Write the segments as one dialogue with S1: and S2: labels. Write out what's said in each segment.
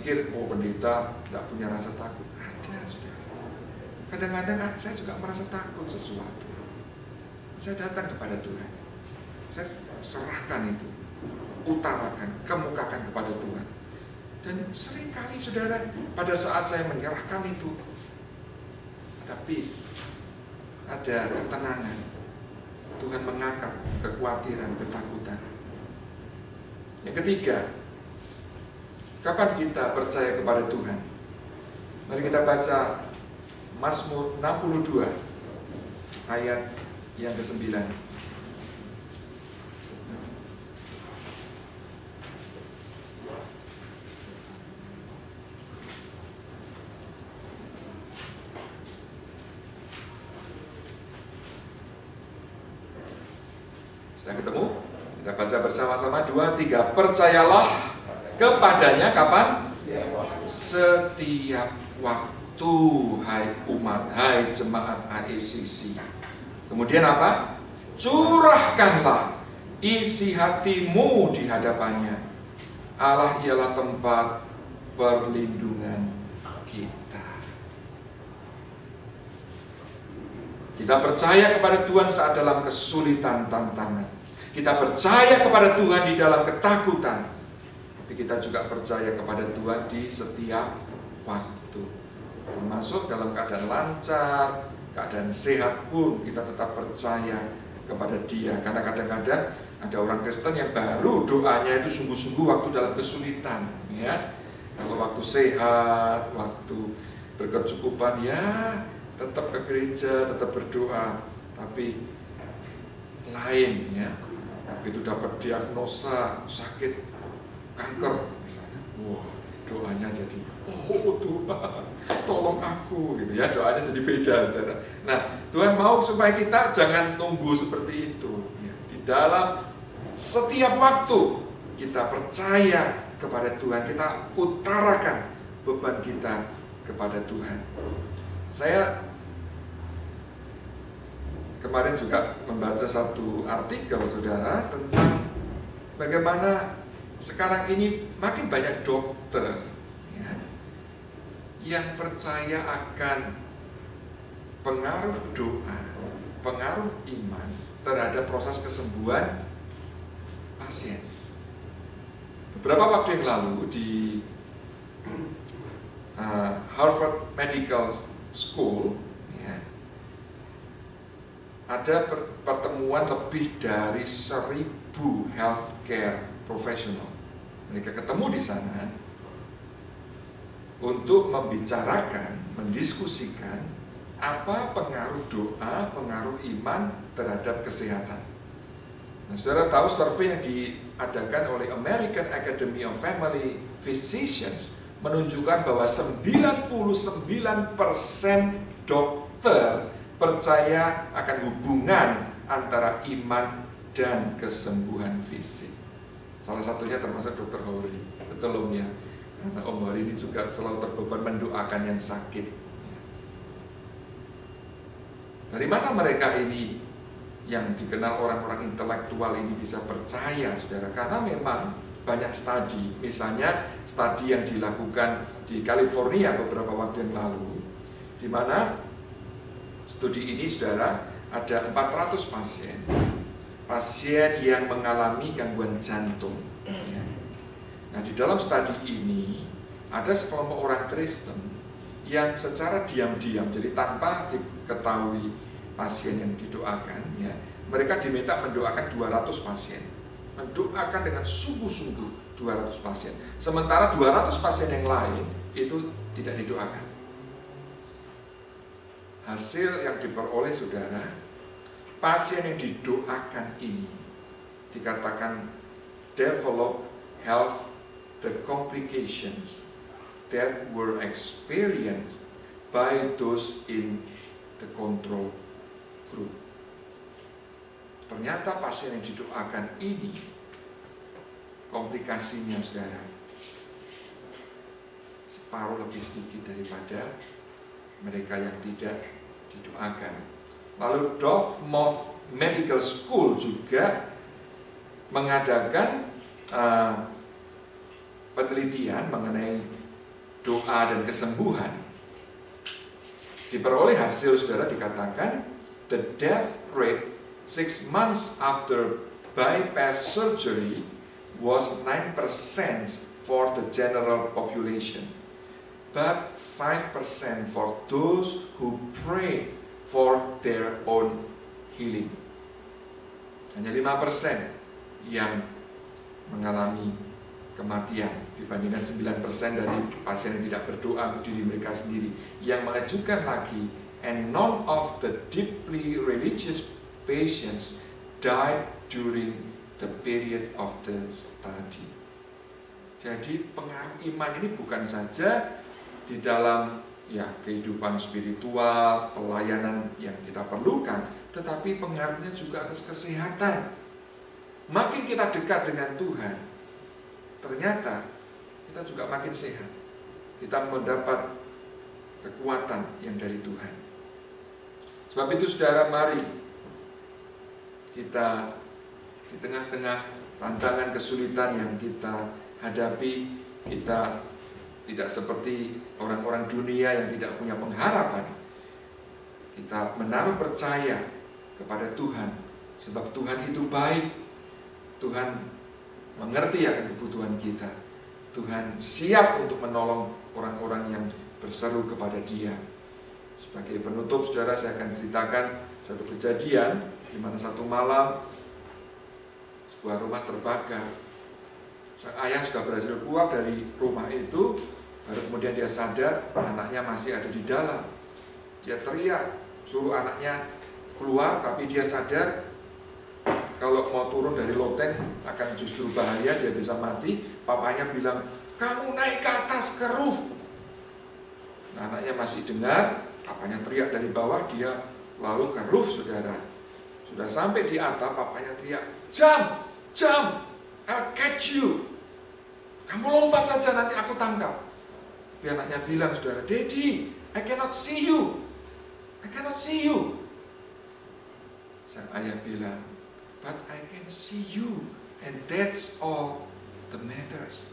S1: pikir, oh pendeta tidak punya rasa takut. Ada, sudah. Kadang-kadang saya juga merasa takut sesuatu. Saya datang kepada Tuhan. Saya serahkan itu, utarakan, kemukakan kepada Tuhan. Dan seringkali saudara, pada saat saya menyerahkan itu, ada peace, ada ketenangan. Tuhan mengangkat kekhawatiran, ketakutan. Yang ketiga, kapan kita percaya kepada Tuhan? Mari kita baca Mazmur 62 ayat yang ke-9. Sudah ketemu? Kita baca bersama-sama 2, 3. Percayalah kepadanya kapan? Setiap waktu, hai umat, hai jemaat AECC. Kemudian apa? Curahkanlah isi hatimu di hadapannya. Allah ialah tempat perlindungan kita. Kita percaya kepada Tuhan saat dalam kesulitan, tantangan. Kita percaya kepada Tuhan di dalam ketakutan. Tapi kita juga percaya kepada Tuhan di setiap waktu. Termasuk dalam keadaan lancar, keadaan sehat pun kita tetap percaya kepada Dia. Karena kadang-kadang ada orang Kristen yang baru doanya itu sungguh-sungguh waktu dalam kesulitan, ya. Kalau waktu sehat, waktu berkecukupan, ya tetap ke gereja, tetap berdoa. Tapi lain, ya. Begitu dapat diagnosa sakit kanker misalnya, wah, doanya jadi, oh Tuhan, tolong aku, gitu ya, doanya jadi beda, saudara. Nah, Tuhan mau supaya kita jangan nunggu seperti itu. Ya. Di dalam setiap waktu kita percaya kepada Tuhan, kita utarakan beban kita kepada Tuhan. Saya kemarin juga membaca satu artikel, saudara, tentang bagaimana sekarang ini makin banyak dokter, ya, yang percaya akan pengaruh doa, pengaruh iman terhadap proses kesembuhan pasien. Beberapa waktu yang lalu di Harvard Medical School, ya, ada pertemuan lebih dari 1.000 healthcare profesional. Mereka ketemu di sana untuk membicarakan, mendiskusikan apa pengaruh doa, pengaruh iman terhadap kesehatan. Nah, saudara tahu survei yang diadakan oleh American Academy of Family Physicians menunjukkan bahwa 99% dokter percaya akan hubungan antara iman dan kesembuhan fisik. Salah satunya termasuk Dr. Hori. Betul Om ya. Karena Om Hori ini juga selalu terbeban mendoakan yang sakit. Dari mana mereka ini yang dikenal orang-orang intelektual ini bisa percaya, saudara? Karena memang banyak studi. Misalnya studi yang dilakukan di California beberapa waktu yang lalu, di mana studi ini, saudara, ada 400 pasien yang mengalami gangguan jantung. Ya. Nah, di dalam studi ini ada sekelompok orang Kristen yang secara diam-diam, jadi tanpa diketahui pasien yang didoakan, ya, mereka diminta mendoakan 200 pasien, mendoakan dengan sungguh-sungguh 200 pasien. Sementara 200 pasien yang lain itu tidak didoakan. Hasil yang diperoleh, saudara, pasien yang didoakan ini dikatakan develop health the complications that were experienced by those in the control group. Ternyata pasien yang didoakan ini komplikasinya, saudara, separuh lebih sedikit daripada mereka yang tidak didoakan. Lalu Dartmouth Medical School juga mengadakan penelitian mengenai doa dan kesembuhan, diperoleh hasil, saudara, dikatakan the death rate 6 months after bypass surgery was 9% for the general population, but 5% for those who prayed for their own healing. Hanya 5% yang mengalami kematian dibandingkan 9% dari pasien yang tidak berdoa untuk diri mereka sendiri. Yang mengejutkan lagi, and none of the deeply religious patients died during the period of the study. Jadi pengaruh iman ini bukan saja di dalam kehidupan spiritual, pelayanan yang kita perlukan, tetapi pengaruhnya juga atas kesehatan. Makin kita dekat dengan Tuhan, ternyata kita juga makin sehat. Kita mendapat kekuatan yang dari Tuhan. Sebab itu, saudara, mari kita di tengah-tengah tantangan kesulitan yang kita hadapi, kita tidak seperti orang-orang dunia yang tidak punya pengharapan. Kita menaruh percaya kepada Tuhan, sebab Tuhan itu baik. Tuhan mengerti akan kebutuhan kita. Tuhan siap untuk menolong orang-orang yang berseru kepada Dia. Sebagai penutup, saudara, saya akan ceritakan satu kejadian di mana satu malam sebuah rumah terbakar. Sang ayah sudah berhasil keluar dari rumah itu, baru kemudian dia sadar anaknya masih ada di dalam. Dia teriak, suruh anaknya keluar, tapi dia sadar kalau mau turun dari loteng akan justru bahaya, dia bisa mati. Papanya bilang, kamu naik ke atas ke roof. Nah, anaknya masih dengar, papanya teriak dari bawah, dia lalu ke roof, saudara. Sudah sampai di atap, papanya teriak, jump, jump, I'll catch you. Kamu lompat saja, nanti aku tangkap. Tapi anaknya bilang, saudara, Daddy, I cannot see you. I cannot see you. Sang ayah bilang, but I can see you, and that's all that matters.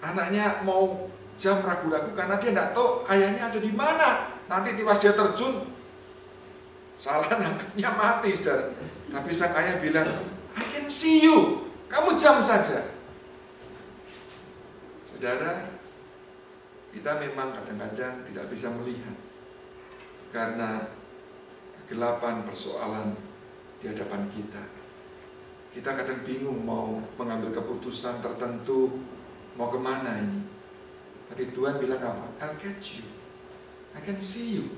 S1: Anaknya mau jam ragu-ragu karena dia tidak tahu ayahnya ada di mana. Nanti tiba dia terjun, salah nangkepnya mati, saudara. Tapi sang ayah bilang, I can see you. Kamu jam saja. Saudara, kita memang kadang-kadang tidak bisa melihat karena kegelapan persoalan di hadapan kita. Kita kadang bingung mau mengambil keputusan tertentu, mau kemana ini. Tapi Tuhan bilang apa? I'll catch you, I can see you.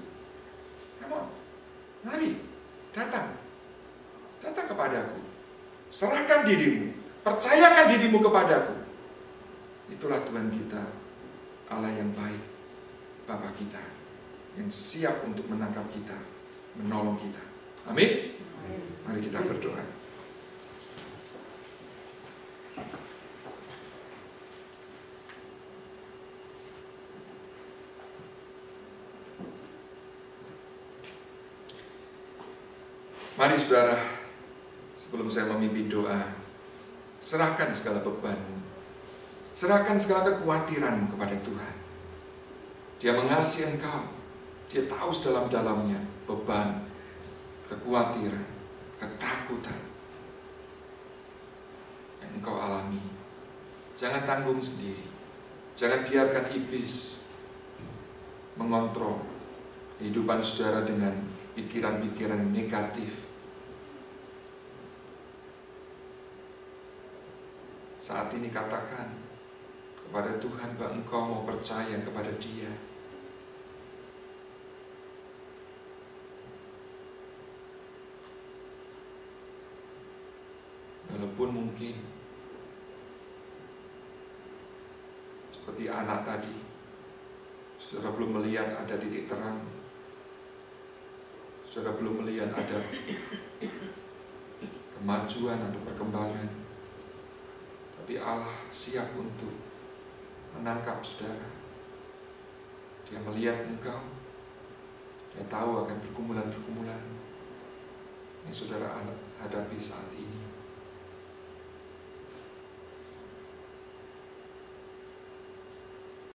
S1: Come on, mari, datang kepadaku. Serahkan dirimu, percayakan dirimu kepadaku. Itulah Tuhan kita, Allah yang baik, Bapa kita, yang siap untuk menangkap kita, menolong kita. Amin. Mari kita berdoa. Mari, saudara, sebelum saya memimpin doa, serahkan segala bebanmu, serahkan segala kekhawatiran kepada Tuhan. Dia mengasihi engkau, Dia tahu sedalam-dalamnya beban, kekhawatiran, ketakutan yang engkau alami. Jangan tanggung sendiri. Jangan biarkan iblis mengontrol kehidupan saudara dengan pikiran-pikiran negatif. Saat ini katakan kepada Tuhan bahwa engkau mau percaya kepada Dia. Walaupun mungkin seperti anak tadi, saudara belum melihat ada titik terang, saudara belum melihat ada kemajuan atau perkembangan, tapi Allah siap untuk menangkap saudara. Dia melihat engkau, Dia tahu akan pergumulan-pergumulan yang saudara hadapi saat ini.